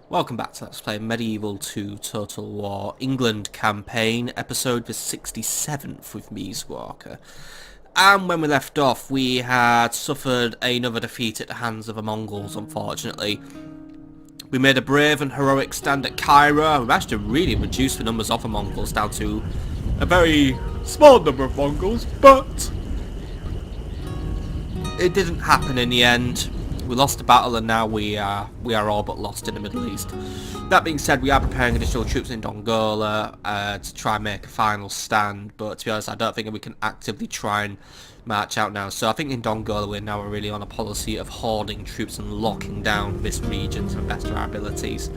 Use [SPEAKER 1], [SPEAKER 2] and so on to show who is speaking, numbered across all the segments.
[SPEAKER 1] Welcome back to Let's Play Medieval 2 Total War England campaign, episode the 67th with me, Squawker. And when we left off, we had suffered another defeat at the hands of the Mongols, unfortunately. We made a brave and heroic stand at Cairo, and we managed to really reduce the numbers of the Mongols down to a very small number of Mongols, but it didn't happen in the end. We lost the battle and now we are all but lost in the Middle East. That being said, we are preparing additional troops in Dongola to try and make a final stand, but to be honest I don't think we can actively try and march out now. So I think in Dongola we're now really on a policy of hoarding troops and locking down this region to the best of our abilities.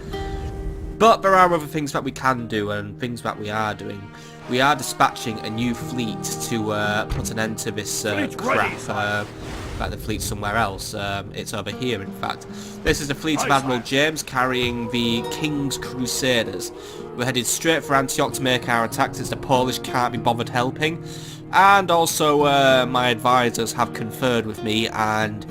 [SPEAKER 1] But there are other things that we can do and things that we are doing. We are dispatching a new fleet to put an end to this crap. Like the fleet somewhere else. It's over here, in fact. This is the fleet of Admiral James carrying the King's Crusaders. We're headed straight for Antioch to make our attacks as the Polish can't be bothered helping. And also, my advisors have conferred with me, and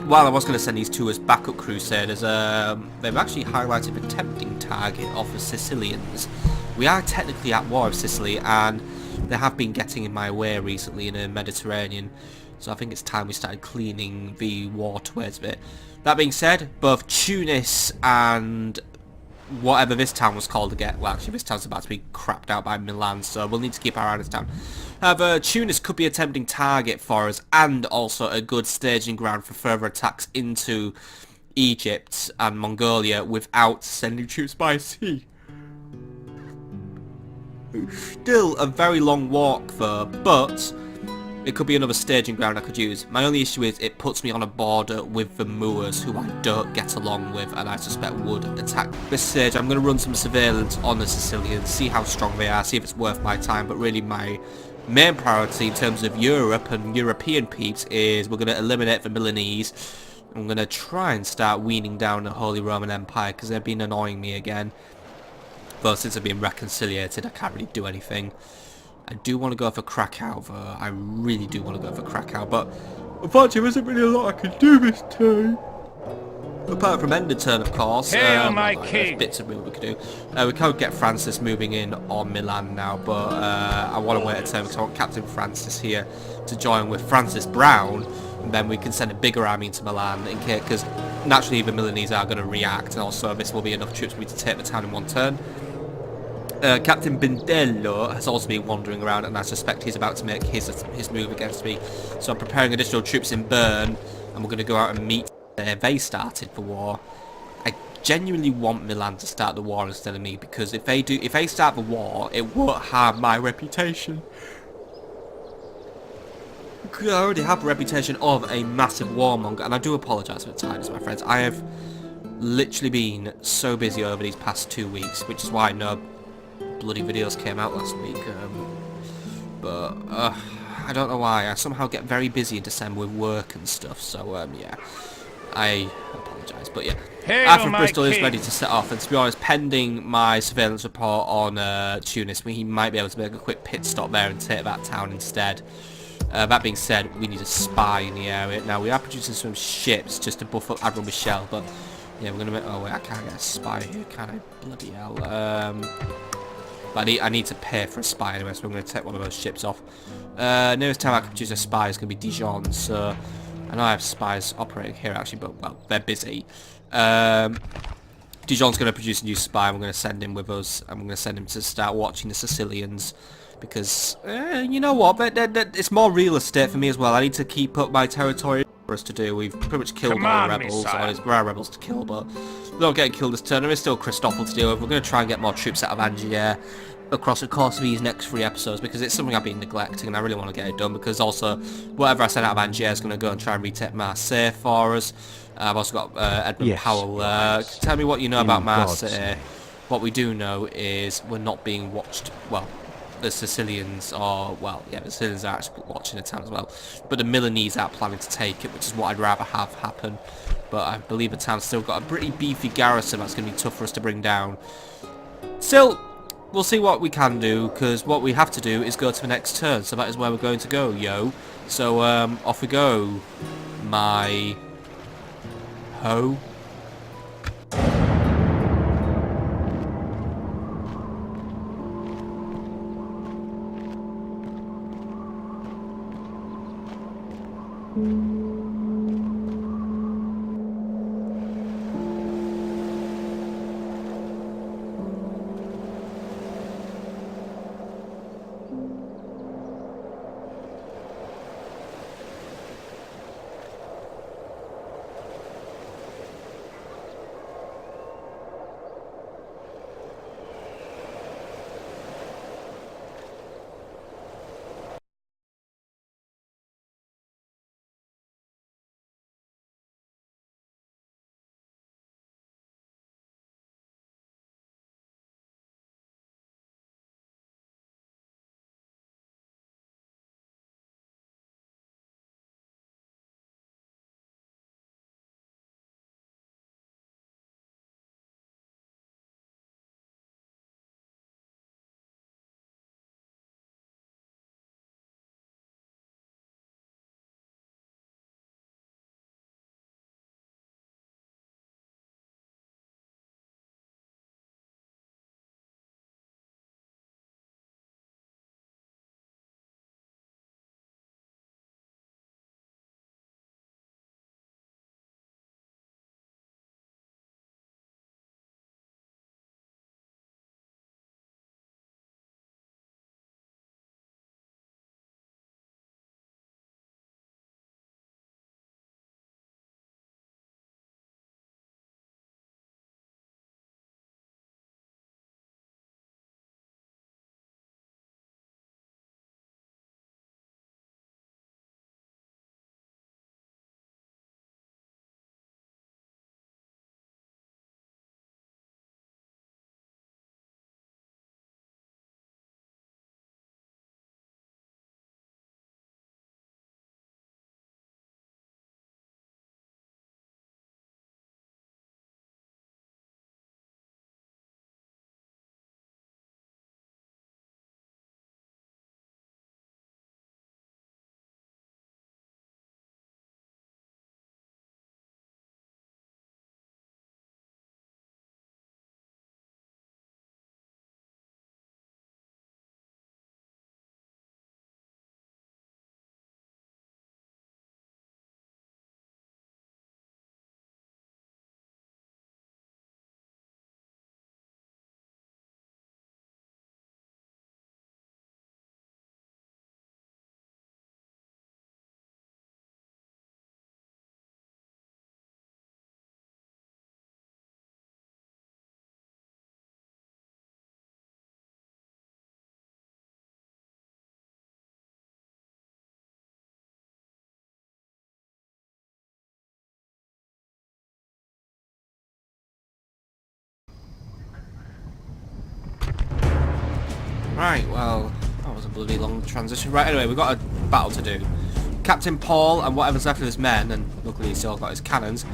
[SPEAKER 1] while I was going to send these two as backup Crusaders, they've actually highlighted the tempting target of the Sicilians. We are technically at war with Sicily, and they have been getting in my way recently in the Mediterranean. So I think it's time we started cleaning the waterways a bit. That being said, both Tunis and whatever this town was called again, well actually this town's about to be crapped out by Milan, so we'll need to keep our eye on this town. However, Tunis could be a tempting target for us and also a good staging ground for further attacks into Egypt and Mongolia without sending troops by sea. Still a very long walk though, but it could be another staging ground I could use. My only issue is it puts me on a border with the Moors, who I don't get along with and I suspect would attack. At this stage I'm going to run some surveillance on the Sicilians, see how strong they are, see if it's worth my time, but really my main priority in terms of Europe and European peeps is we're going to eliminate the Milanese. I'm going to try and start weaning down the Holy Roman Empire because they've been annoying me again. But since they've been reconciliated I can't really do anything. I do want to go for Krakow though, I really do want to go for Krakow, but unfortunately there isn't really a lot I can do this turn. Apart from end of turn of course, there's bits of movement we can do. We can't get Francis moving in on Milan now, but I want to wait a turn because I want Captain Francis here to join with Francis Brown, and then we can send a bigger army into Milan in case, because naturally the Milanese are going to react, and also this will be enough troops for me to take the town in one turn. Captain Bindello has also been wandering around and I suspect he's about to make his move against me. So I'm preparing additional troops in Bern and we're going to go out and meet there. They started the war. I genuinely want Milan to start the war instead of me because if they start the war, it won't harm my reputation. I already have a reputation of a massive warmonger, and I do apologise for the tidiness, my friends. I have literally been so busy over these past 2 weeks, which is why no bloody videos came out last week, but I don't know why. I somehow get very busy in December with work and stuff, so yeah, I apologise, but yeah. Arthur of Bristol is ready to set off, and to be honest, pending my surveillance report on Tunis, he might be able to make a quick pit stop there and take that town instead. That being said, we need a spy in the area. Now, we are producing some ships just to buff up Admiral Michel, but yeah, we're going to make... Oh wait, I can't get a spy here, can I? Bloody hell. But I need to pay for a spy anyway, so I'm going to take one of those ships off. Nearest time I can produce a spy is going to be Dijon, so I know I have spies operating here actually, but well, they're busy. Dijon's going to produce a new spy, and we're going to send him with us, and we're going to send him to start watching the Sicilians, because, you know what, it's more real estate for me as well. I need to keep up my territory for us to do. We've pretty much killed all the rebels, or there are rebels to kill, but we're not getting killed this turn. There is still Christoffel to deal with. We're going to try and get more troops out of Angier across the course of these next 3 episodes, because it's something I've been neglecting and I really want to get it done, because also whatever I send out of Angier is going to go and try and retake Marseille for us. I've also got Edmund Powell. Tell me what you know about Marseille. What we do know is we're not being watched. Well, the Sicilians are, well, yeah, the Sicilians are actually watching the town as well, but the Milanese are planning to take it, which is what I'd rather have happen. But I believe the town's still got a pretty beefy garrison that's going to be tough for us to bring down. Still, we'll see what we can do, because what we have to do is go to the next turn, so that is where we're going to go, yo. So, off we go, my ho. Right, well, that was a bloody long transition. Right, anyway, we've got a battle to do. Captain Paul and whatever's left of his men, and luckily he's still got his cannons,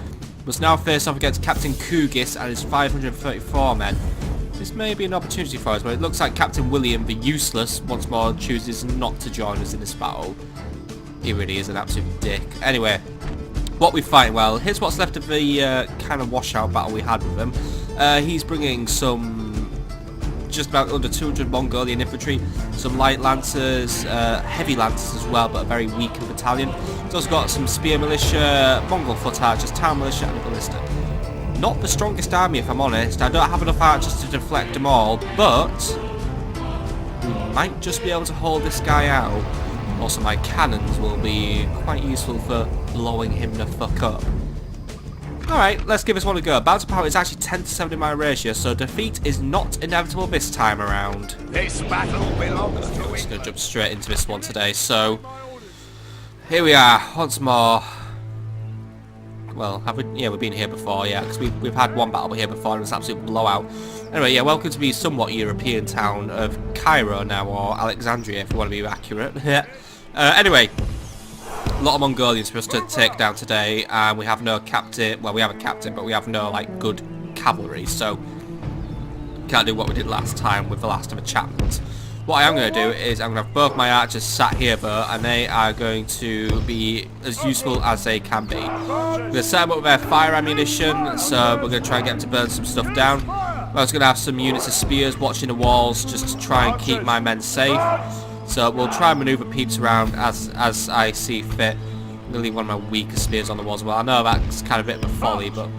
[SPEAKER 1] must now face off against Captain Kugis and his 534 men. This may be an opportunity for us, but it looks like Captain William the Useless once more chooses not to join us in this battle. He really is an absolute dick. Anyway, what we fight, well, here's what's left of the kind of washout battle we had with him. He's bringing some just about under 200 Mongolian infantry, some light lancers, heavy lancers as well, but a very weakened battalion. He's also got some spear militia, Mongol foot archers, town militia and a ballista. Not the strongest army, if I'm honest. I don't have enough archers to deflect them all, but we might just be able to hold this guy out. Also, my cannons will be quite useful for blowing him the fuck up. Alright, let's give this one a go. Battle power is actually 10 to 7 in my ratio, so defeat is not inevitable this time around.
[SPEAKER 2] This battle belongs to
[SPEAKER 1] I'm just going to jump straight into this one today. So, here we are, once more. Well, have we? Yeah, we've been here before, yeah, because we've had one battle here before and it was an absolute blowout. Anyway, yeah, welcome to the somewhat European town of Cairo now, or Alexandria if you want to be accurate. Anyway, a lot of Mongolians for us to take down today, and we have no captain. Well, we have a captain, but we have no like good cavalry, so can't do what we did last time with the last of enchantments. What I am going to do is I'm going to have both my archers sat here, though, and they are going to be as useful as they can be. We're going to set them up with their fire ammunition, so we're going to try and get them to burn some stuff down. I was going to have some units of spears watching the walls just to try and keep my men safe. So we'll try and manoeuvre peeps around as I see fit. I'm going to leave one of my weaker spears on the walls as well. I know that's kind of a bit of a folly, but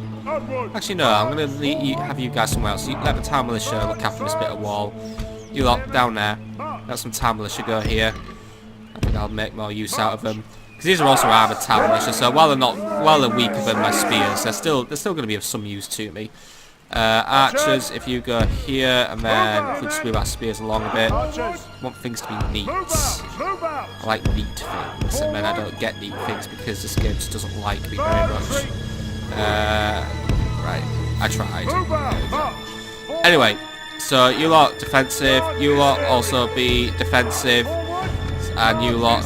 [SPEAKER 1] actually no, I'm going to have you guys somewhere else. You let the town militia look after this bit of wall. You lot down there. Let some town militia go here. I think I'll make more use out of them. Because these are also armoured town militia, so while they're weaker than my spears, they're still going to be of some use to me. Archers, if you go here, and then if we just move our spears along a bit. I want things to be neat. I like neat things, and then I don't get neat things because this game just doesn't like me very much. Right, I tried. Anyway, so you lot defensive, you lot also be defensive, and you lot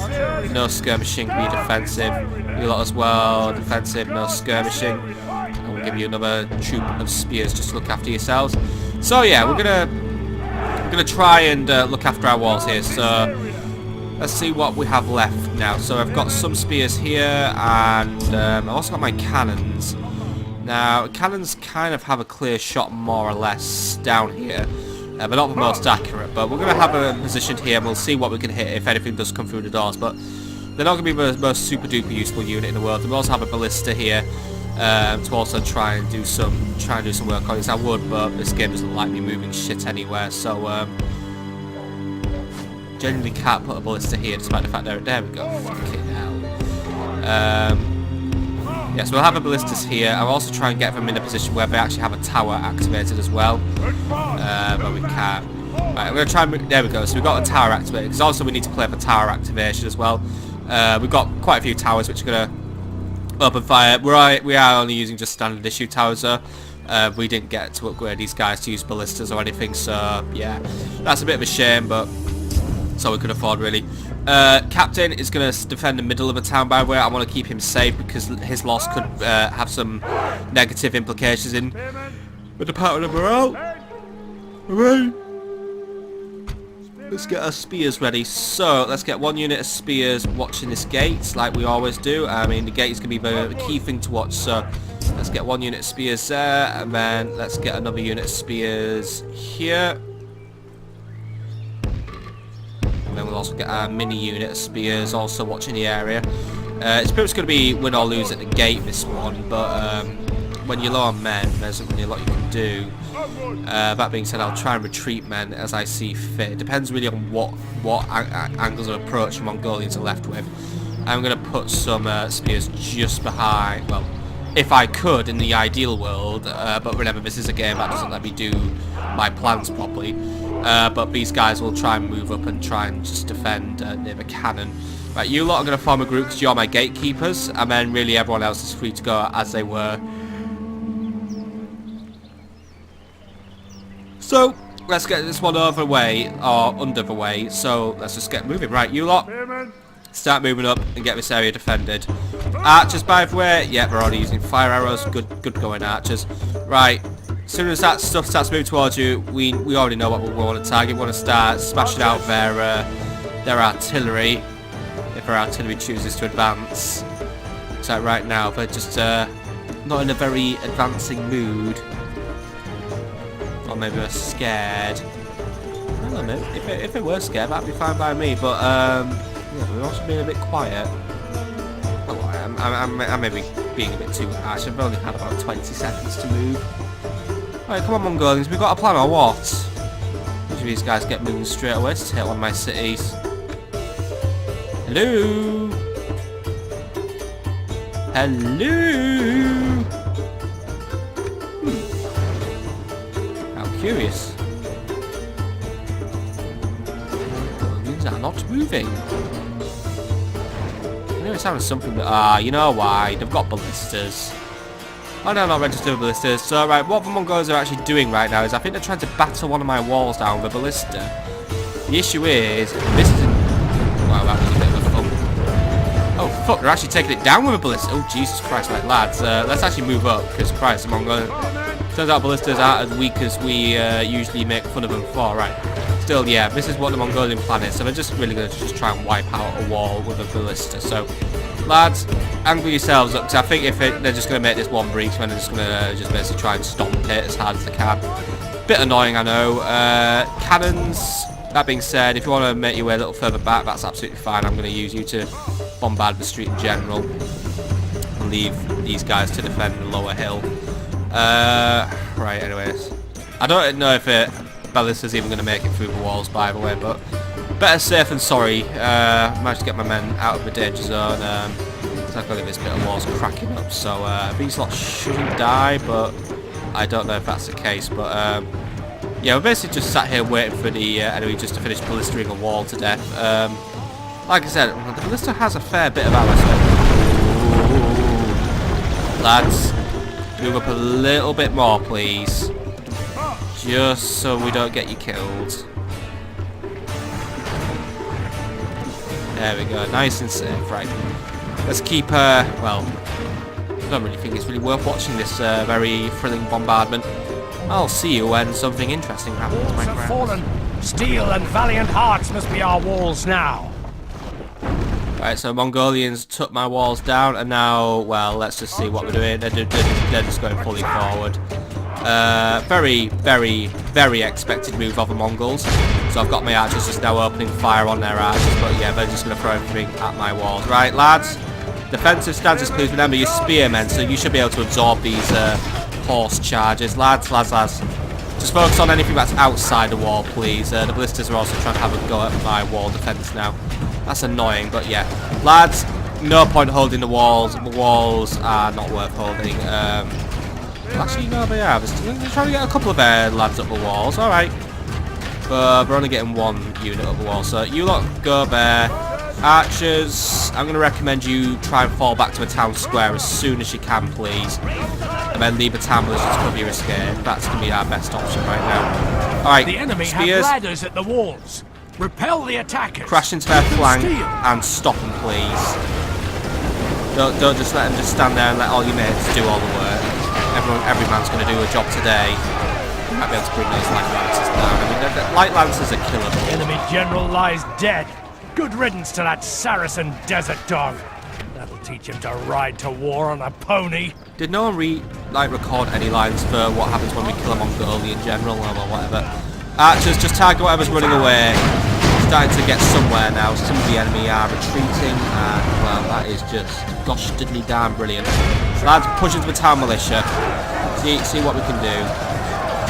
[SPEAKER 1] no skirmishing, be defensive. You lot as well, defensive, no skirmishing. And we'll give you another troop of spears just to look after yourselves. So yeah, we're gonna try and look after our walls here. So let's see what we have left now. So I've got some spears here, and I've also got my cannons. Now, cannons kind of have a clear shot more or less down here. But not the most accurate. But we're going to have them positioned here, and we'll see what we can hit if anything does come through the doors. But they're not going to be the most super duper useful unit in the world. We also have a ballista here to also try and do some work on this. I would, but this game doesn't like me moving shit anywhere. So genuinely can't put a ballista here, despite the fact that there we go. Fucking hell. Yeah, so we'll have a ballistas here. I'll also try and get them in a position where they actually have a tower activated as well. But we can't. Right, I'm going to try and... There we go. So we've got a tower activated. Because also we need to play for tower activation as well. We've got quite a few towers which are going to open fire. We are only using just standard issue towers though. We didn't get to upgrade these guys to use ballistas or anything. So, yeah. That's a bit of a shame, but... That's all we could afford, really. Captain is going to defend the middle of the town, by the way. I want to keep him safe because his loss could have some negative implications in the department of morale. Alright. Let's get our spears ready. So, let's get one unit of spears watching this gate, like we always do. I mean, the gate is going to be the key thing to watch, so let's get one unit of spears there, and then let's get another unit of spears here. And then we'll also get our mini unit of spears also watching the area. It's pretty much going to be win or lose at the gate, this one, but when you're low on men, there's not really a lot you can do. That being said, I'll try and retreat men as I see fit. It depends really on what angles of approach the Mongolians are left with. I'm going to put some spears just behind, well, if I could in the ideal world, but remember this is a game that doesn't let me do my plans properly. But these guys will try and move up and try and just defend near the cannon. Right, you lot are going to form a group because you're my gatekeepers, and then really everyone else is free to go as they were. So, let's get this one over the way, or under the way, so let's just get moving. Right, you lot, start moving up and get this area defended. Archers, by the way, yeah, we're already using fire arrows. Good going, archers. Right, as soon as that stuff starts moving towards you, we already know what we want to target. We want to start smashing out their artillery, if our artillery chooses to advance. So right now, they're just not in a very advancing mood. Or maybe they're scared. I don't know, if they were scared, that'd be fine by me, but yeah, we're also being a bit quiet. Oh, I may be being a bit too harsh. I've only had about 20 seconds to move. Alright, come on, Mongolians, we've got a plan or what? Usually these guys get moving straight away to take one of my cities. Hello? Hello? How curious. Mongolians are not moving. I know it sounds something that, you know why, they've got ballistas. Oh no, not registered with ballistas. So right, what the Mongols are actually doing right now is I think they're trying to batter one of my walls down with a ballista. The issue is, this isn't... Wow, that was a bit of a thump. Oh fuck, they're actually taking it down with a ballista. Oh Jesus Christ, like lads, let's actually move up, because Christ, the Mongols... Turns out ballistas aren't as weak as we usually make fun of them for, right. Still, yeah, this is what the Mongolian plan is, so they're just really going to just try and wipe out a wall with a ballista. So, lads, angle yourselves up, because I think if they're just going to make this one breach, when they're just going to just basically try and stomp it as hard as they can. Bit annoying, I know. Cannons, that being said, if you want to make your way a little further back, that's absolutely fine. I'm going to use you to bombard the street in general. And leave these guys to defend the lower hill. Right, anyways. I don't know if ballista's even going to make it through the walls, by the way, but better safe than sorry. Managed to get my men out of the danger zone. So I've got this bit of walls cracking up, so these lots shouldn't die, but I don't know if that's the case. But yeah, we're basically just sat here waiting for the enemy just to finish ballistering a wall to death. Like I said, the ballista has a fair bit of arrow. Lads, move up a little bit more, please. Just so we don't get you killed. There we go, nice and safe. Right, let's keep, well, I don't really think it's really worth watching this very thrilling bombardment. I'll see you when something interesting happens, my friend.
[SPEAKER 2] Fallen. Steel and valiant hearts must be our walls now.
[SPEAKER 1] Right, so Mongolians took my walls down, and now, well, let's just see what we're doing. They're just going fully forward. Very, very, very expected move of the Mongols. So I've got my archers just now opening fire on their archers, but yeah, they're just going to throw everything at my walls. Right, lads, defensive stances, please remember you're spearmen, so you should be able to absorb these horse charges. Lads, just focus on anything that's outside the wall, please. The ballistas are also trying to have a go at my wall defense now. That's annoying, but yeah. Lads, no point holding the walls. The walls are not worth holding. Actually, no, they are. They're trying to get a couple of lads up the walls. Alright. But we're only getting one unit up the wall. So you lot go there. Archers, I'm going to recommend you try and fall back to the town square as soon as you can, please. And then leave the town militias to cover your escape. That's going to be our best option right now. Alright,
[SPEAKER 2] The enemy
[SPEAKER 1] spears.
[SPEAKER 2] have ladders at the walls. Repel the attackers.
[SPEAKER 1] Crash into their flank and stop them, please. Don't just let them just stand there and let all your mates do all the work. Every man's going to do a job today. You might be able to bring those light lancers down. I mean, the light lancers are killable.
[SPEAKER 2] Enemy general lies dead. Good riddance to that Saracen desert dog. That'll teach him to ride to war on a pony.
[SPEAKER 1] Did no one record any lines for what happens when we kill a Mongolian general or whatever? Archers, just target whatever's running away. Starting to get somewhere now. Some of the enemy are retreating, and well, that is just gosh diddly damn brilliant. So lads, push into the town militia. See what we can do.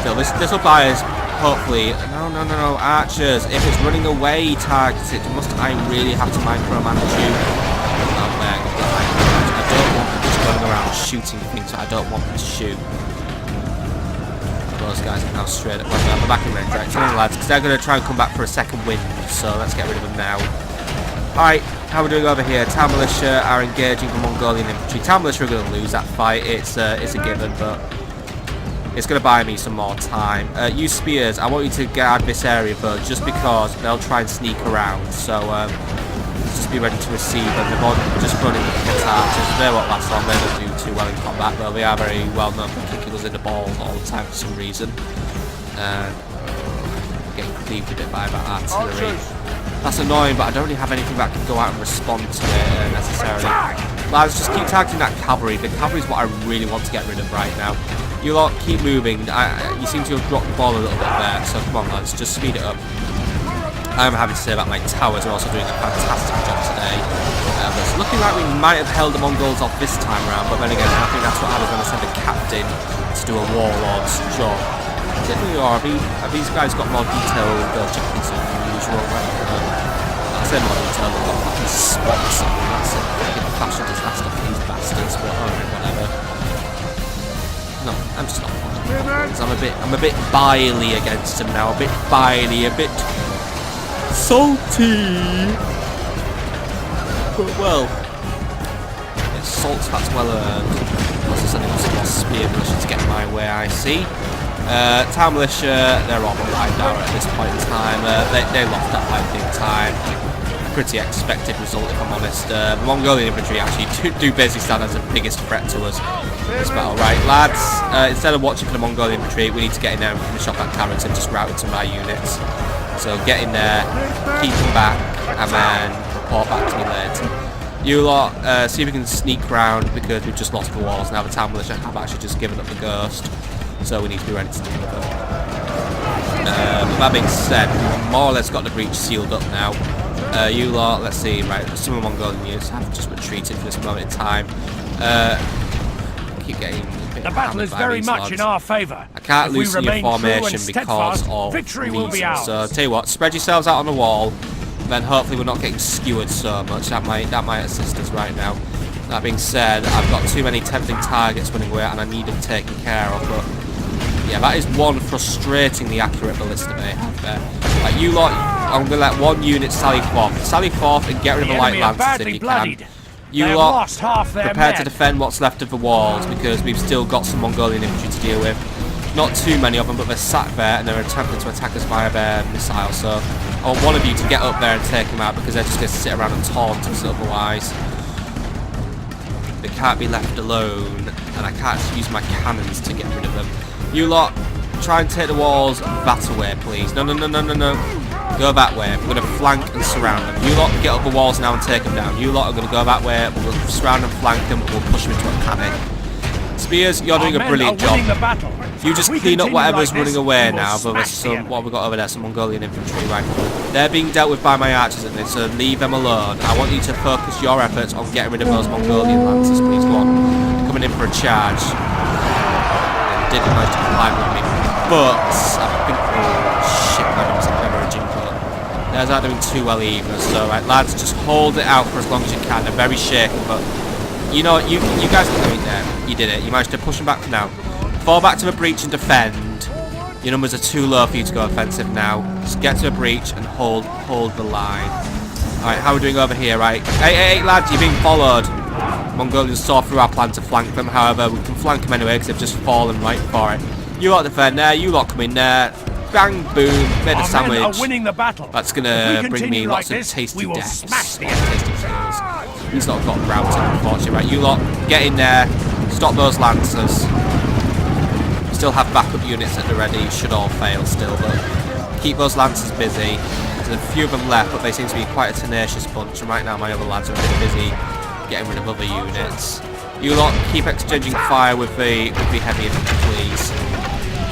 [SPEAKER 1] Still, this will buy us hopefully. No, archers. If it's running away, target it. Must I really have to micromanage you? Oh man, I don't want them just running around shooting things that I don't want them to shoot. Those guys are now straight up. We're back in range, right? Come on, lads, because they're going to try and come back for a second wind. So let's get rid of them now. Alright, how are we doing over here? Town militia are engaging the Mongolian infantry. Town militia are going to lose that fight. It's a given, but It's going to buy me some more time. Use spears. I want you to guard this area, but just because they'll try and sneak around. So just be ready to receive them. They're just running attacks. They won't last long. They don't do too well in combat, though. They are very well known for kicking us in the balls all the time for some reason. Getting cleaved a bit by that artillery. That's annoying, but I don't really have anything that can go out and respond to it necessarily. Lads, just keep targeting that cavalry. The cavalry is what I really want to get rid of right now. You lot keep moving. You seem to have dropped the ball a little bit there, so come on lads, just speed it up. I'm having to say that my towers are also doing a fantastic job today. But it's looking like we might have held the Mongols off this time around, but then again, I think that's what I was going to send a captain to do a warlord's job. Or have these guys got more detailed jackets than usual? I say more detailed, they've got fucking spots on them. That's a fucking fashion disaster for these bastards, but alright, whatever. No, I'm just not fond. I'm a bit biley against them now, a bit biley, a bit salty. But well, it's salt that's well earned. Also sending us some more spear militia to get my way, I see. Town militia, they're all wiped out at this point in time. They lost that fight big time. Pretty expected result, if I'm honest. The Mongolian infantry actually do basically stand as the biggest threat to us in this battle. Right, lads, instead of watching for the Mongolian infantry, we need to get in there and finish off that carrot and just route into my units. So get in there, keep them back, and then report back to me later. You lot, see if we can sneak round because we've just lost the walls. Now the town militia have actually just given up the ghost. So we need to be ready to deal with them. But that being said, we've more or less got the breach sealed up now. You lot, let's see, right, some of the Mongolian units have just retreated for this moment in time. Keep getting a bit
[SPEAKER 2] the battle is very much in our favour.
[SPEAKER 1] I can't loosen your formation because of
[SPEAKER 2] victory will be ours.
[SPEAKER 1] So tell you what, spread yourselves out on the wall, then hopefully we're not getting skewered so much. That might assist us right now. That being said, I've got too many tempting targets running away and I need them taken care of, but yeah, that is one frustratingly accurate ballista they have there. Like, you lot, I'm going to let one unit sally forth. Sally forth and get rid of the light lances if you can. You lot, prepare to defend what's left of the walls because we've still got some Mongolian infantry to deal with. Not too many of them, but they're sat there and they're attempting to attack us via their missiles. So I want one of you to get up there and take them out because they're just going to sit around and taunt us otherwise. They can't be left alone, and I can't just use my cannons to get rid of them. You lot, try and take the walls that way, please. No. Go that way. We're going to flank and surround them. You lot get up the walls now and take them down. You lot are going to go that way. We'll surround and flank them, and we'll push them into a panic. Spears, you're doing a brilliant job. You just clean up whatever's running away now. But there's some, what have we got over there? Some Mongolian infantry, right? They're being dealt with by my archers at this, so leave them alone. I want you to focus your efforts on getting rid of those Mongolian lancers, please. Go on. They're coming in for a charge. They didn't manage to climb with me, but I think, oh shit, my nose is hemorrhaging, but theirs aren't doing too well either. So, right, lads, just hold it out for as long as you can. They're very shaky, but you know, you guys are doing there. You did it. You managed to push them back now. Fall back to the breach and defend. Your numbers are too low for you to go offensive now. Just get to the breach and hold the line. Alright, how are we doing over here, right? Hey, lads, you're being followed. Mongolians saw through our plan to flank them. However, we can flank them anyway because they've just fallen right for it. You lot defend there. You lot come in there. Bang, boom. Made a sandwich.
[SPEAKER 2] Men are winning the battle.
[SPEAKER 1] That's going to bring me lots of tasty deaths. Tasty kills. He's not got routed, unfortunately. Right, you lot, get in there. Stop those lancers. Still have backup units at the ready. Should all fail still, but keep those lancers busy. There's a few of them left, but they seem to be quite a tenacious bunch. And right now, my other lads are a bit busy getting rid of other units. You lot keep exchanging fire with the heavy infantry, please.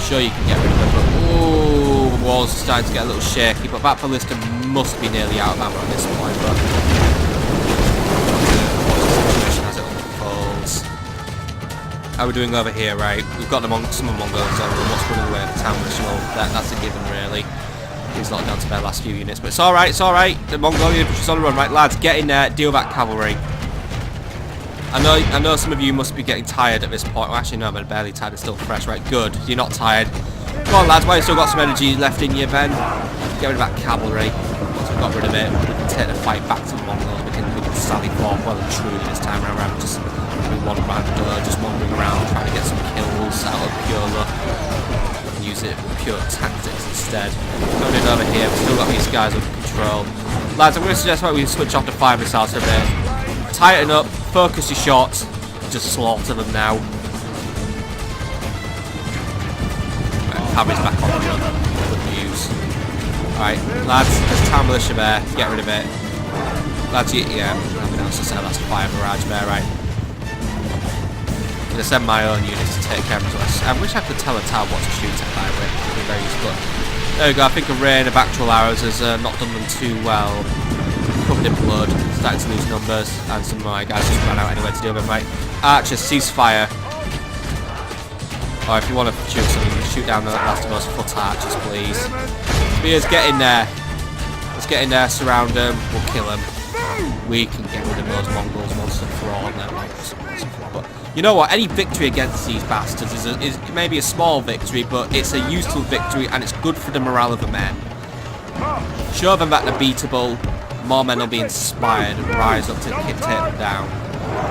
[SPEAKER 1] Sure, you can get rid of them, but ooh, the walls are starting to get a little shaky. But that ballista must be nearly out of ammo at this point. But as it unfolds. How are we doing over here, right? We've got some of the Mongols on them. What's running away at the town militia? Well, that's a given, really. He's not down to their last few units, but it's alright, it's alright. The Mongolian infantry's on the run. Right, lads, get in there, deal with that cavalry. I know some of you must be getting tired at this point. Well, actually, no, I'm barely tired. It's still fresh. Right, good. You're not tired. Come on, lads. Why you still got some energy left in you, then? Get rid of that cavalry. Once we've got rid of it, we can take the fight back to the Mongols. We can sally forth well and truly this time around. Just one rando, just wandering around, trying to get some kills out of pure luck. Use it pure tactics instead. Coming in over here, we've still got these guys under control. Lads, I'm going to suggest that we switch off the fire missiles for a bit. Tighten up, focus your shots, just slaughter them now. Right, Cavalry's back on the run. Good news. Alright, lads, there's town militia there, get rid of it. Lads, yeah, nothing else to say, that's the fire barrage there, right. I'm going to send my own units to take care of this. I wish I could tell a tower what to shoot at by the way. It would be very useful. There we go, I think a rain of actual arrows has not done them too well. Covered in blood, starting to lose numbers, and some of my guys just ran out anyway to deal with them, right. Archers, ceasefire. Or if you want to shoot something, shoot down the last of those foot archers, please. Spears, get in there. Let's get in there, surround them, we'll kill them. We can get rid of those Mongols once and for all. But you know what? Any victory against these bastards is maybe a small victory, but it's a useful victory and it's good for the morale of the men. Show them that they're beatable. More men will be inspired and rise up to take them down.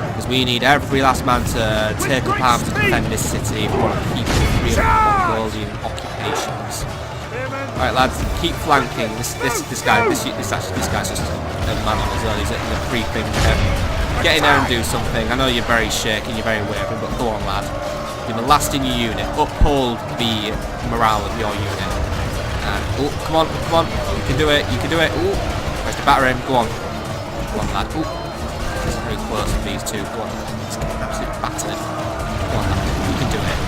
[SPEAKER 1] Because we need every last man to take up arms to defend this city if we want to keep it free of Mongolian occupations. Alright lads, keep flanking. This guy's just a man on his own. He's in a free thing. Get in there and do something. I know you're very shaky, you're very wavering, but go on lad. You're the last in your unit. Uphold the morale of your unit. Oh, come on. You can do it. Ooh. Where's the battering? Go on. Go on lad. Ooh. It's very close with these two. Go on. He's getting absolutely battered. Go on lad. You can do it.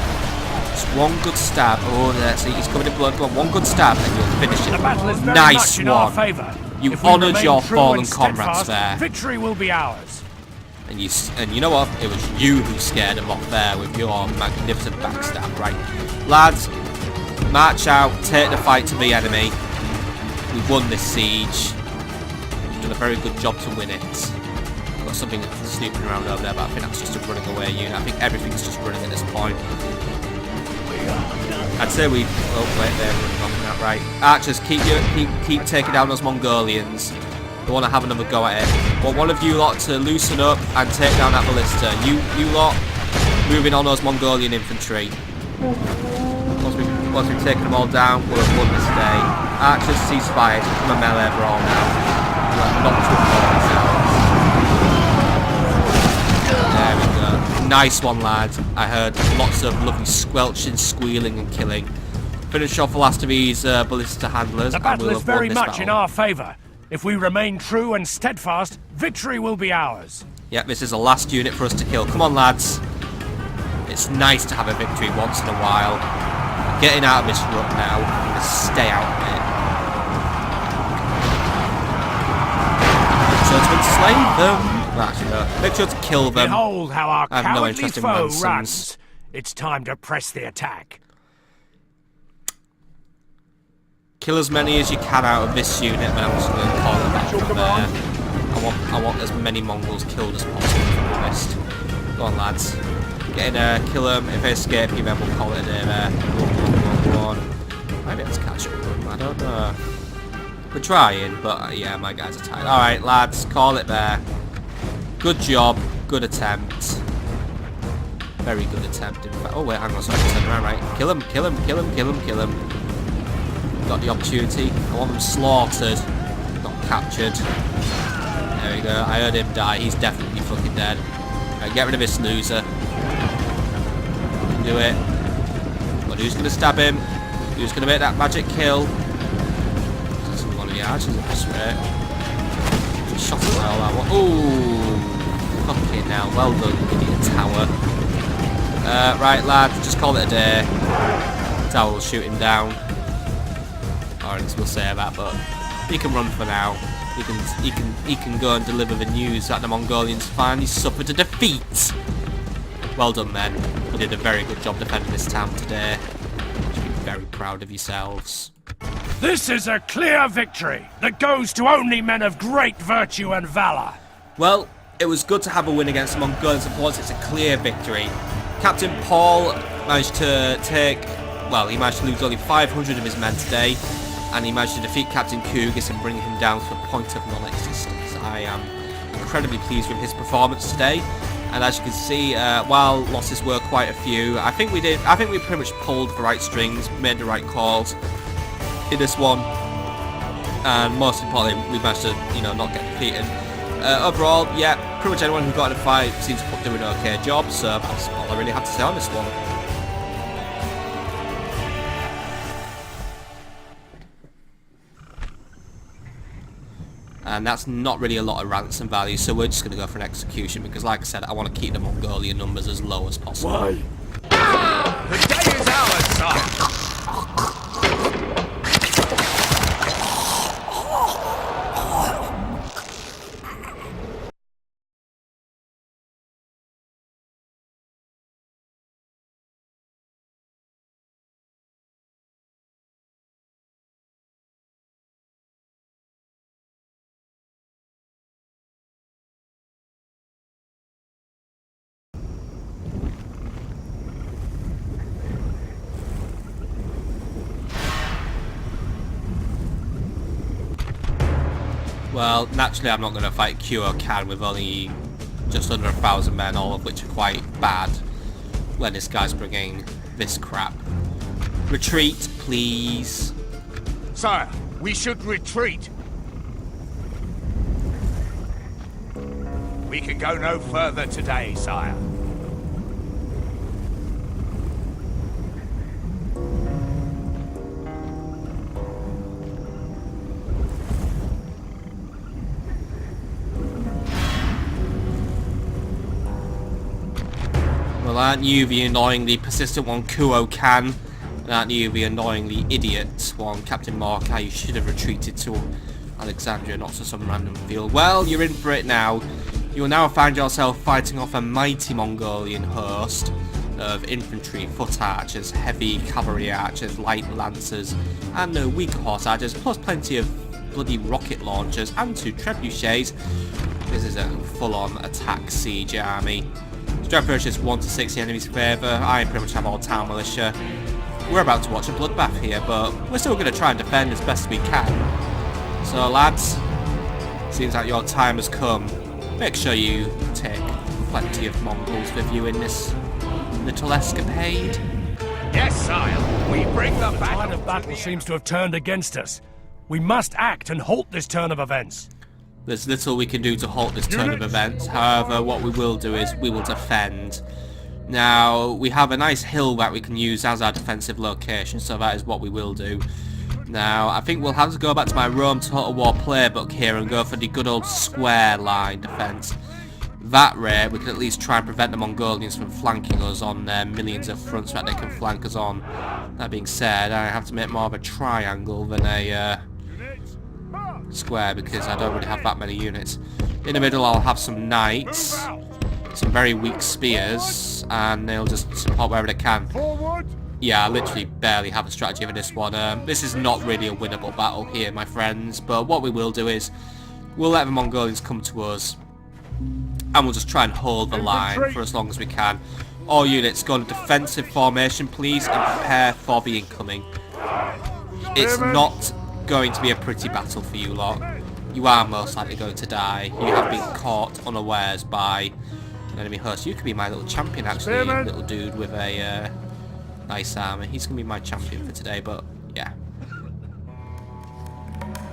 [SPEAKER 1] Just one good stab. Oh, there. See, he's covered in blood. Go on, one good stab and you'll finish it. Nice one. You honoured your fallen comrades there.
[SPEAKER 2] Victory will be ours.
[SPEAKER 1] And you know what? It was you who scared them off there with your magnificent backstab, right? Lads, march out, take the fight to the enemy. We've won this siege. You've done a very good job to win it. I've got something snooping around over there, but I think that's just a running away unit. I think everything's just running at this point. I'd say we... Oh, wait, they're running off that, right. Archers, keep taking down those Mongolians. They want to have another go at it. But one of you lot to loosen up and take down that ballista. You lot moving on those Mongolian infantry. Once we've taken them all down, we'll have won this day. Archers, ceasefire. It's become a melee brawl now. Not to There we go. Nice one, lads. I heard lots of lovely squelching, squealing, and killing. Finish off the last of these ballista handlers.
[SPEAKER 2] The battle is very much in our favour. If we remain true and steadfast, victory will be ours.
[SPEAKER 1] Yep, this is the last unit for us to kill. Come on, lads. It's nice to have a victory once in a while. We're getting out of this rut now. We're going to stay out of it. Make sure to enslave them. Well, actually, no. Make sure to kill them.
[SPEAKER 2] Behold how our
[SPEAKER 1] I have no
[SPEAKER 2] cowardly
[SPEAKER 1] interest in
[SPEAKER 2] foe
[SPEAKER 1] ransoms.
[SPEAKER 2] runs. It's time to press the attack.
[SPEAKER 1] Kill as many as you can out of this unit, and I'm just going to call it back from there. I want as many Mongols killed as possible, to be honest. Go on, lads. Get in there, kill them. If they escape, you then we'll call it a day there. Go on. Maybe let's catch up with them, I don't know. We're trying, but yeah, my guys are tired. Alright, lads, call it there. Good job, good attempt. Very good attempt, in fact. Oh, wait, hang on, sorry, turn around, right. Kill him. Got the opportunity. I want them slaughtered, not captured. There we go. I heard him die. He's definitely fucking dead. Right, get rid of this loser. Do it. But who's going to stab him? Who's going to make that magic kill? That's one of the archers, I swear. Shot the hell out. Ooh. Fucking hell. Well done, idiot tower. Right, lads. Just call it a day. Tower will shoot him down. Or we'll say that, but he can run for now. He can go and deliver the news that the Mongolians finally suffered a defeat. Well done, men. You did a very good job defending this town today. You should be very proud of yourselves.
[SPEAKER 2] This is a clear victory that goes to only men of great virtue and valor.
[SPEAKER 1] Well, it was good to have a win against the Mongolians. Of course, it's a clear victory. Captain Paul managed to he managed to lose only 500 of his men today. And he managed to defeat Captain Kugis and bring him down to a point of non-existence. I am incredibly pleased with his performance today, And as you can see, while losses were quite a few, I think we pretty much pulled the right strings, made the right calls in this one, and most importantly, we managed to, you know, not get defeated. Overall, yeah, pretty much anyone who got in a fight seems to do an okay job, so that's all I really had to say on this one. And that's not really a lot of ransom value, so we're just going to go for an execution, because like I said, I want to keep the Mongolian numbers as low as possible.
[SPEAKER 2] Why?
[SPEAKER 3] The day is ours, sire!
[SPEAKER 1] Well, naturally I'm not going to fight Kyo Khan with only just under 1,000 men, all of which are quite bad when this guy's bringing this crap. Retreat, please.
[SPEAKER 3] Sire, we should retreat. We can go no further today, sire.
[SPEAKER 1] Well, aren't you the annoyingly persistent one, Kuo Khan? And aren't you the annoyingly idiot one, Captain Markai? You should have retreated to Alexandria, not to some random field. Well, you're in for it now. You will now find yourself fighting off a mighty Mongolian host of infantry, foot archers, heavy cavalry archers, light lancers, and weak horse archers, plus plenty of bloody rocket launchers and 2 trebuchets. This is a full-on attack siege army. Strength ratio is 1 to 6 in enemy's favour. I pretty much have all town militia. We're about to watch a bloodbath here, but we're still going to try and defend as best we can. So lads, seems like your time has come. Make sure you take plenty of Mongols with you in this little escapade.
[SPEAKER 3] Yes, sire. We bring the
[SPEAKER 2] The
[SPEAKER 3] battle.
[SPEAKER 2] tide of battle seems to have turned against us. We must act and halt this turn of events.
[SPEAKER 1] There's little we can do to halt this turn of events. However, what we will do is we will defend. Now, we have a nice hill that we can use as our defensive location, so that is what we will do. Now, I think we'll have to go back to my Rome Total War playbook here and go for the good old square line defense. That rate, we can at least try and prevent the Mongolians from flanking us on their millions of fronts that they can flank us on. That being said, I have to make more of a triangle than a square, because I don't really have that many units. In the middle I'll have some knights, some very weak spears, and they'll just support wherever they can. Yeah, I literally barely have a strategy for this one. This is not really a winnable battle here, my friends, but what we will do is we'll let the Mongolians come to us, and we'll just try and hold the line for as long as we can. All units go into defensive formation, please, and prepare for the incoming. It's not going to be a pretty battle for you lot. You are most likely going to die. You have been caught unawares by an enemy host. You could be my little champion, actually, little dude with a nice armor. He's going to be my champion for today, but yeah.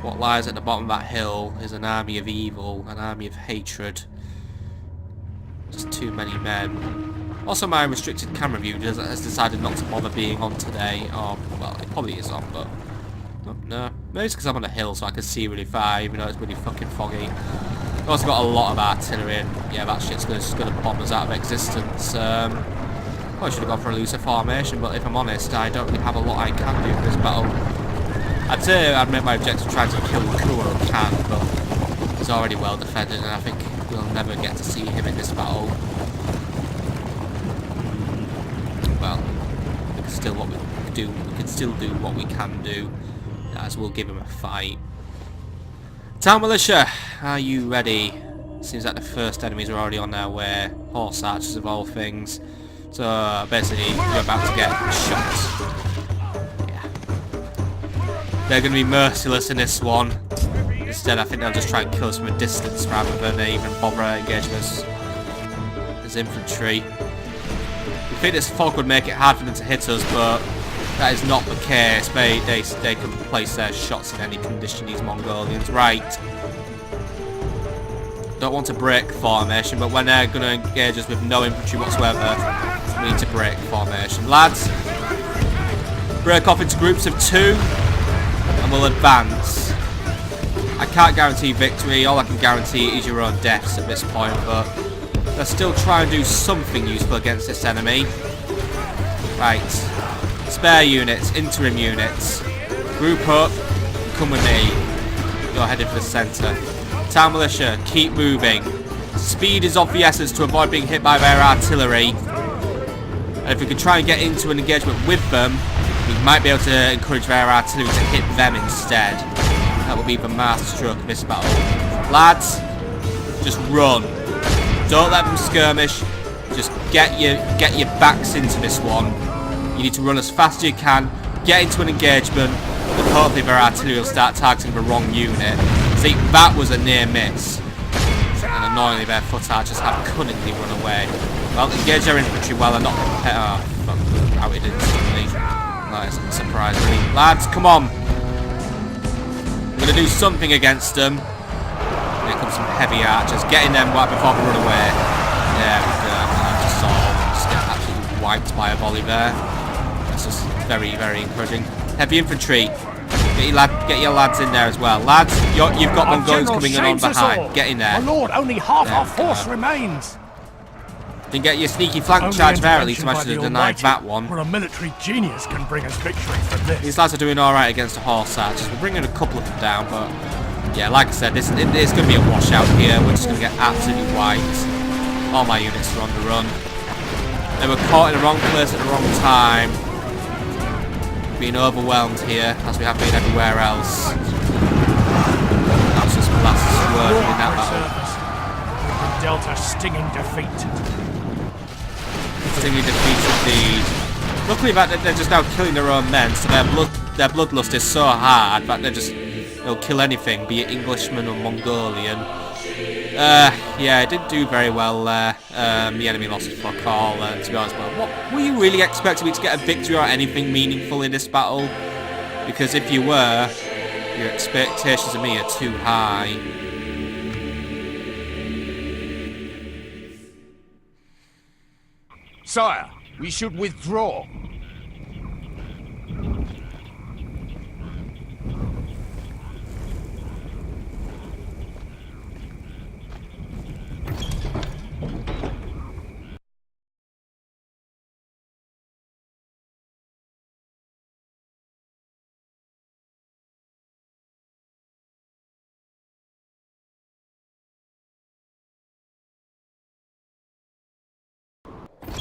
[SPEAKER 1] What lies at the bottom of that hill is an army of evil, an army of hatred. Just too many men. Also, my restricted camera view has decided not to bother being on today. Or, well, it probably is on, but no. Maybe it's because I'm on a hill so I can see really far, even though it's really fucking foggy. We've also got a lot of artillery, and yeah, that shit's gonna bomb us out of existence. Probably should have gone for a looser formation, but if I'm honest, I don't really have a lot I can do for this battle. I'd say I'd make my objective trying to kill Kuo Khan, but he's already well defended, and I think we'll never get to see him in this battle. Well, we can still do what we can do, as we'll give him a fight. Town militia, are you ready? Seems like the first enemies are already on their way. Horse archers of all things. So basically, you're about to get shot. Yeah. They're going to be merciless in this one. Instead, I think they'll just try and kill us from a distance rather than even bother engaging us. as infantry. We think this fog would make it hard for them to hit us, but that is not the case. They can place their shots in any condition, these Mongolians. Right. Don't want to break formation, but when they're going to engage us with no infantry whatsoever, we need to break formation. Lads, break off into groups of 2, and we'll advance. I can't guarantee victory. All I can guarantee is your own deaths at this point, but let's still try and do something useful against this enemy. Right. Spare units, interim units. Group up, come with me. You're headed for the centre. Town militia, keep moving. Speed is of the essence to avoid being hit by their artillery. And if we can try and get into an engagement with them, we might be able to encourage their artillery to hit them instead. That will be the master stroke of this battle. Lads, just run. Don't let them skirmish. Just get your backs into this one. You need to run as fast as you can. Get into an engagement, and hopefully their artillery will start targeting the wrong unit. See, that was a near miss. And annoyingly, their foot archers have cunningly run away. Well, engage their infantry while they're not routed instantly. That isn't surprising. Lads, come on. We're going to do something against them. Here comes some heavy archers. Getting them right before they run away. Yeah, we do. Just get absolutely wiped by a volley there. That's just very, very encouraging. Heavy infantry. Get your lads in there as well. Lads, you've got Mongolians coming in on behind. Get in there.
[SPEAKER 2] My lord, only half our force remains.
[SPEAKER 1] Then get your sneaky flank charge there, at least managed to deny that one.
[SPEAKER 2] Where a military genius can bring us victory from this.
[SPEAKER 1] These lads are doing alright against the horse archers. We're bringing a couple of them down, but yeah, like I said, it's going to be a washout here. We're just going to get absolutely wiped. All my units are on the run. They were caught in the wrong place at the wrong time. Being overwhelmed here, as we have been everywhere else. That's just the last word in that battle.
[SPEAKER 2] Dealt a stinging defeat.
[SPEAKER 1] Stinging defeat indeed. Luckily they're just now killing their own men, so their bloodlust is so hard that they'll kill anything, be it Englishman or Mongolian. Yeah, it didn't do very well there. The enemy lost fuck all, to be honest. But what were you really expecting me to get a victory or anything meaningful in this battle? Because if you were, your expectations of me are too high.
[SPEAKER 3] Sire, we should withdraw.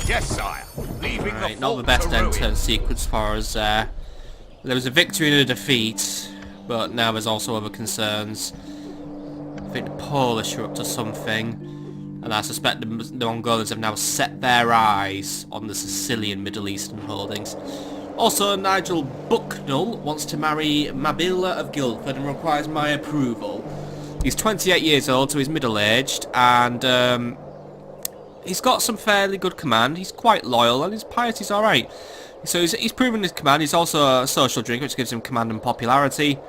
[SPEAKER 3] Yes, sire. Leaving
[SPEAKER 1] Right,
[SPEAKER 3] the
[SPEAKER 1] not the best end-turn sequence for us there. There was a victory and a defeat, but now there's also other concerns. I think the Polish are up to something, and I suspect the Mongolians have now set their eyes on the Sicilian Middle Eastern holdings. Also, Nigel Bucknell wants to marry Mabilla of Guildford and requires my approval. He's 28 years old, so he's middle-aged, and he's got some fairly good command. He's quite loyal, and his piety's alright. So he's proven his command. He's also a social drinker, which gives him command and popularity.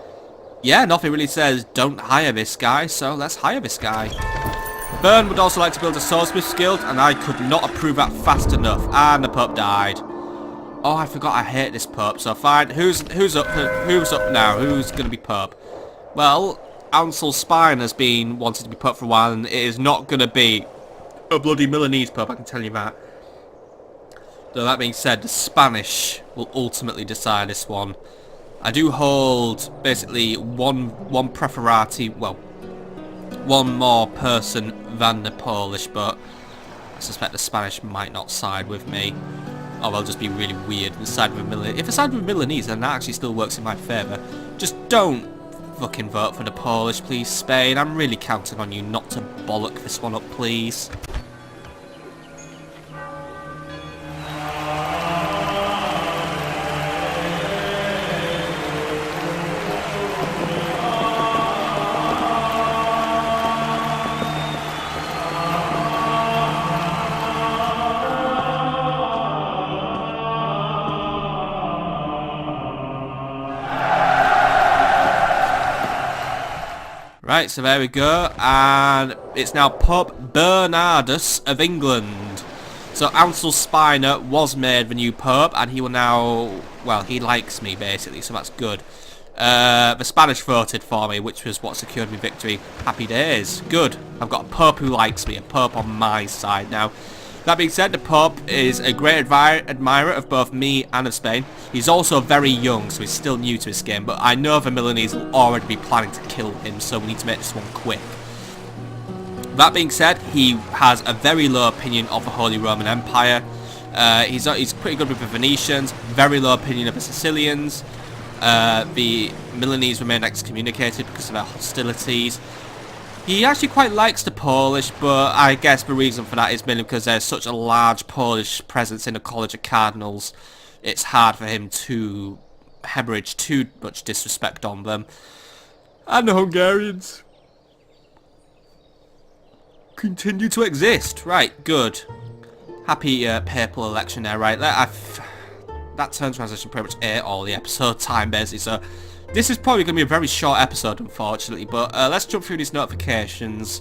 [SPEAKER 1] Yeah, nothing really says don't hire this guy, so let's hire this guy. Byrne would also like to build a swordsmith's guild, and I could not approve that fast enough. And the Pope died. Oh, I forgot I hate this Pope. So fine, who's up now? Who's going to be Pope? Well, Ansel Spine has been wanted to be Pope for a while, and it is not going to be a bloody Milanese Pope, I can tell you that. Though that being said, the Spanish will ultimately decide this one. I do hold basically one preferati, well, one more person than the Polish, but I suspect the Spanish might not side with me. Or they'll just be really weird and side with Milanese. If I side with Milanese, then that actually still works in my favour. Just don't fucking vote for the Polish, please, Spain. I'm really counting on you not to bollock this one up, please. Right, so there we go, and it's now Pope Bernardus of England. So Ansel Spiner was made the new Pope, and he will now, well, he likes me basically, so that's good. The Spanish voted for me, which was what secured me victory. Happy days. Good. I've got a Pope who likes me, a Pope on my side now. That being said, the Pope is a great admirer of both me and of Spain. He's also very young, so he's still new to this game, but I know the Milanese will already be planning to kill him, so we need to make this one quick. That being said, he has a very low opinion of the Holy Roman Empire. He's pretty good with the Venetians, very low opinion of the Sicilians. The Milanese remain excommunicated because of their hostilities. He actually quite likes the Polish, but I guess the reason for that is mainly because there's such a large Polish presence in the College of Cardinals. It's hard for him to hemorrhage too much disrespect on them. And the Hungarians continue to exist. Right, good. Happy papal election there, right? That turn transition pretty much ate all the episode time, basically, so this is probably going to be a very short episode, unfortunately, but let's jump through these notifications,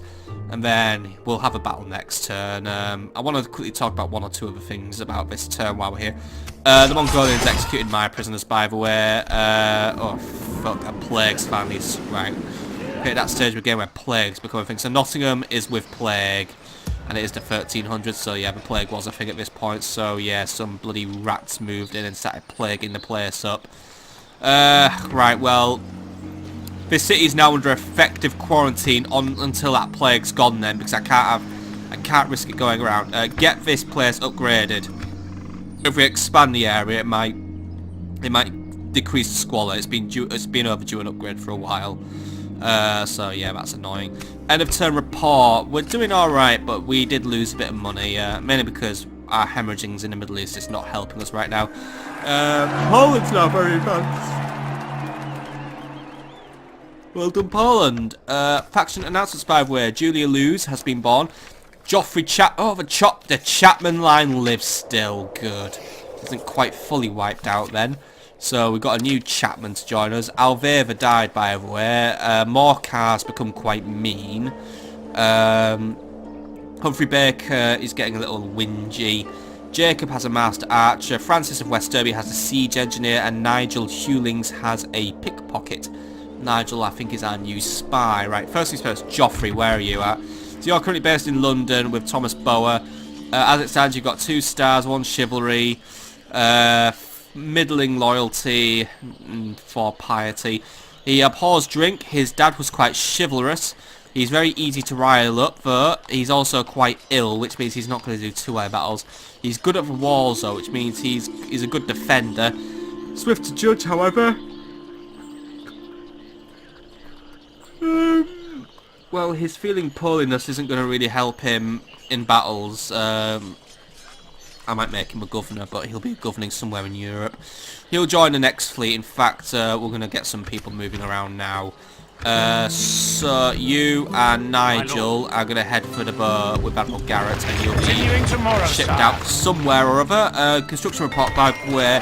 [SPEAKER 1] and then we'll have a battle next turn. I want to quickly talk about one or two other things about this turn while we're here. The Mongolians executed my prisoners, by the way. Oh, fuck, and plagues finally. Right. Okay, that stage of the game where plagues become a thing. So Nottingham is with plague, and it is the 1300s, so yeah, the plague was a thing at this point. So yeah, some bloody rats moved in and started plaguing the place up. Right, well, this city is now under effective quarantine until that plague's gone then, because I can't risk it going around. Get this place upgraded. If we expand the area, it might decrease the squalor. It's been overdue an upgrade for a while. So yeah, that's annoying. End of turn report. We're doing alright, but we did lose a bit of money, mainly because our hemorrhagings in the Middle East is not helping us right now. Poland's not very advanced. Well done, Poland. Faction announcements, by the way. Julia Luz has been born. Joffrey the Chapman line lives still. Good. Isn't quite fully wiped out then. So we've got a new Chapman to join us. Alveva died, by the way. Morcar's become quite mean. Humphrey Baker is getting a little whingy. Jacob has a master archer. Francis of West Derby has a siege engineer. And Nigel Hewlings has a pickpocket. Nigel, I think, is our new spy. Right, first things first, Joffrey, where are you at? So you're currently based in London with Thomas Bower. As it stands, you've got 2 stars, 1 chivalry, middling loyalty, 4 piety. He abhors drink. His dad was quite chivalrous. He's very easy to rile up, but he's also quite ill, which means he's not going to do 2-way battles. He's good at the walls, though, which means he's a good defender. Swift to judge, however. Well, his feeling poorliness isn't going to really help him in battles. I might make him a governor, but he'll be governing somewhere in Europe. He'll join the next fleet. In fact, we're going to get some people moving around now. So you and Nigel are going to head for the boat with Admiral Garrett, and you'll be shipped out somewhere or other. Construction report, by the way.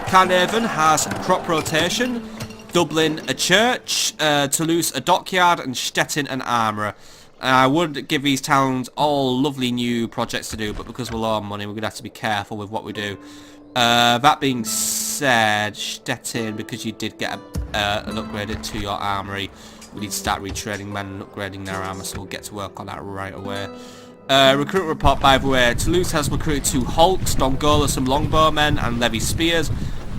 [SPEAKER 1] Carnarvon has crop rotation. Dublin a church, Toulouse a dockyard, and Stettin an armourer. I would give these towns all lovely new projects to do, but because we're low on money, we're going to have to be careful with what we do. That being said, Stettin, because you did get an upgrade to your armoury, we need to start retraining men and upgrading their armour, so we'll get to work on that right away. Recruitment report, by the way. Toulouse has recruited 2 Hulks, Dongola some longbowmen and Levy spears,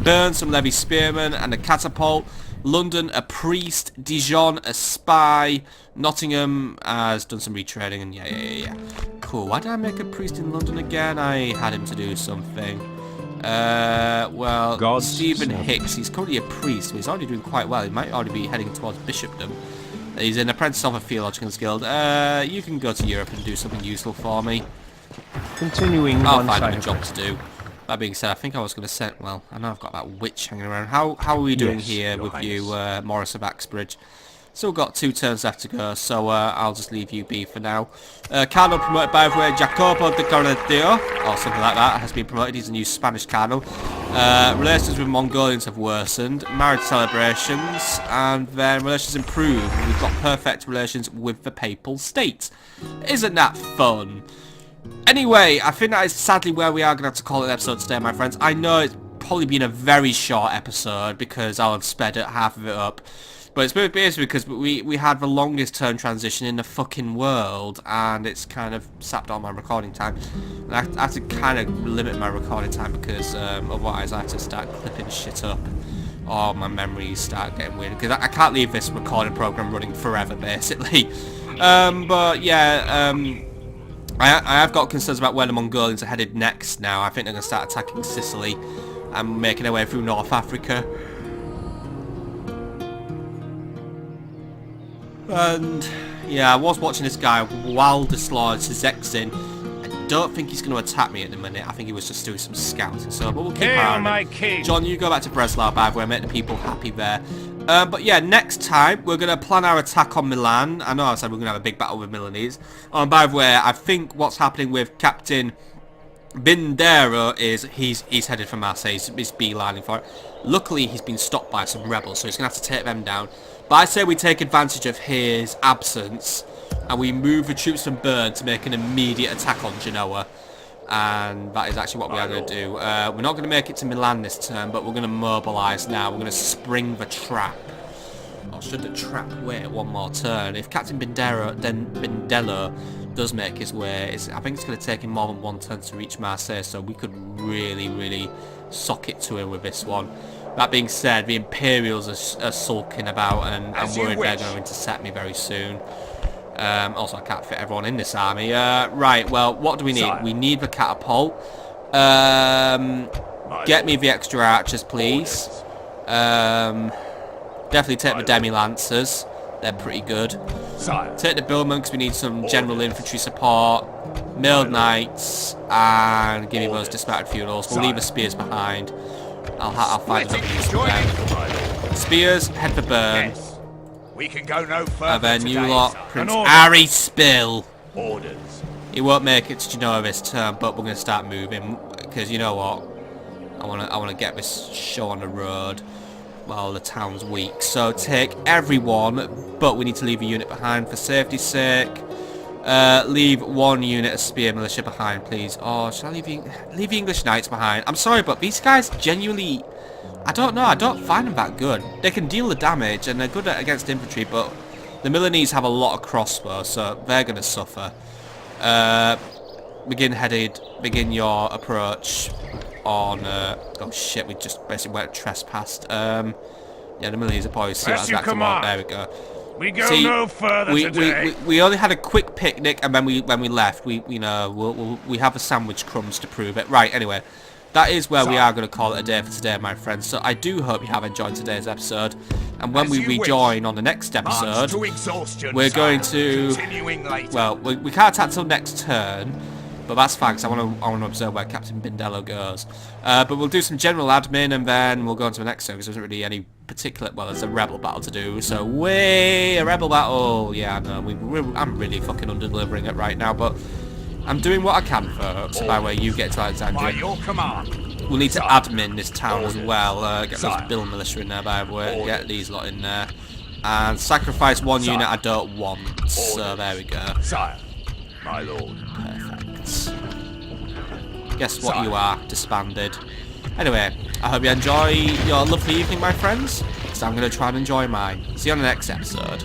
[SPEAKER 1] Bern some Levy spearmen and a catapult, London a priest, Dijon a spy, Nottingham has done some retraining, and yeah. Cool. Why did I make a priest in London again? I had him to do something. Well,
[SPEAKER 2] God's
[SPEAKER 1] Stephen
[SPEAKER 2] servant.
[SPEAKER 1] Hicks, he's currently a priest, but he's already doing quite well. He might already be heading towards bishopdom. He's an apprentice of a theological guild. You can go to Europe and do something useful for me.
[SPEAKER 2] Continuing
[SPEAKER 1] I'll
[SPEAKER 2] one
[SPEAKER 1] find him
[SPEAKER 2] side
[SPEAKER 1] a job to do. That being said, I think I was going to send... Well, I know I've got that witch hanging around. How are we doing
[SPEAKER 2] Yes,
[SPEAKER 1] here
[SPEAKER 2] Your
[SPEAKER 1] with
[SPEAKER 2] Highness.
[SPEAKER 1] you, Morris of Axbridge? Still got 2 turns left to go, so I'll just leave you be for now. Cardinal promoted by the way, Jacopo de Corredio, or something like that, has been promoted. He's a new Spanish cardinal. Relations with Mongolians have worsened. Marriage celebrations, and then relations improved. We've got perfect relations with the Papal State. Isn't that fun? Anyway, I think that is sadly where we are going to have to call it an episode today, my friends. I know it's probably been a very short episode because I'll have sped half of it up. But it's basically because we had the longest turn transition in the fucking world, and it's kind of sapped all my recording time. And I have to kind of limit my recording time because otherwise I have to start clipping shit up. Or my memories start getting weird. Because I can't leave this recording program running forever, basically. But yeah, I have got concerns about where the Mongolians are headed next now. I think they're going to start attacking Sicily and making their way through North Africa. And yeah, I was watching this guy Wildeslar Zexin. I don't think he's going to attack me at the minute. I think he was just doing some scouting. So, but we'll keep our eye on him. John, you go back to Breslau, by the way, make the people happy there. But yeah, next time we're going to plan our attack on Milan. I know I said we're going to have a big battle with Milanese. And by the way, I think what's happening with Captain Bindero is he's headed for Marseille. He's beelining for it. Luckily, he's been stopped by some rebels, so he's going to have to take them down. But I say we take advantage of his absence and we move the troops from Bern to make an immediate attack on Genoa. And that is actually what we are going to do. We're not going to make it to Milan this turn, but we're going to mobilise now. We're going to spring the trap. Or should the trap wait one more turn? If Captain Bindello does make his way, I think it's going to take him more than 1 turn to reach Marseille, so we could really sock it to him with this one. That being said, the Imperials are sulking about, and I'm worried they're going to intercept me very soon. Also, I can't fit everyone in this army. Right, well, what do we need? We need the catapult. Get me the extra archers, please. Definitely take the demi-lancers. They're pretty good. Take the billmen because we need some general infantry support. Mailed knights, and give me those dismounted feudals. We'll leave the spears behind. I'll find another use for them. Spears, head for Bern.
[SPEAKER 3] We can go no further.
[SPEAKER 1] And then you lot, Prince Ari Spill.
[SPEAKER 3] Orders.
[SPEAKER 1] He won't make it to Genoa this turn, but we're going to start moving because you know what? I want to get this show on the road while the town's weak. So take everyone, but we need to leave a unit behind for safety's sake. Leave 1 unit of spear militia behind, please. Or should I leave the English knights behind? I'm sorry, but these guys genuinely, I don't know. I don't find them that good. They can deal the damage and they're good against infantry, but the Milanese have a lot of crossbows, so they're going to suffer. Begin your approach on. Oh shit! We just basically went trespassed. Yeah, the Milanese are probably see that as that. There we go.
[SPEAKER 2] We go no further today.
[SPEAKER 1] We only had a quick picnic, and when we left, we have the sandwich crumbs to prove it. Right. Anyway, that is where we are going to call it a day for today, my friends. So I do hope you have enjoyed today's episode, and when we rejoin on the next episode, we're going to. Well, we can't attack till next turn. But that's fine, because I want to observe where Captain Bindello goes. But we'll do some general admin, and then we'll go on to the next turn, because there's not really any particular... Well, there's a rebel battle to do, so... A rebel battle! Yeah, I know, I'm really fucking under-delivering it right now, but... I'm doing what I can, folks, by the way you get to Alexandria.
[SPEAKER 3] By your command.
[SPEAKER 1] We'll need to admin this town as well. Get those Bill militia in there, by the way, and get these lot in there. And sacrifice 1 unit I don't want, so there we go.
[SPEAKER 3] Sire, my lord.
[SPEAKER 1] Perfect. Guess what you are, disbanded. Anyway, I hope you enjoy your lovely evening, my friends, because I'm going to try and enjoy mine. See you on the next episode.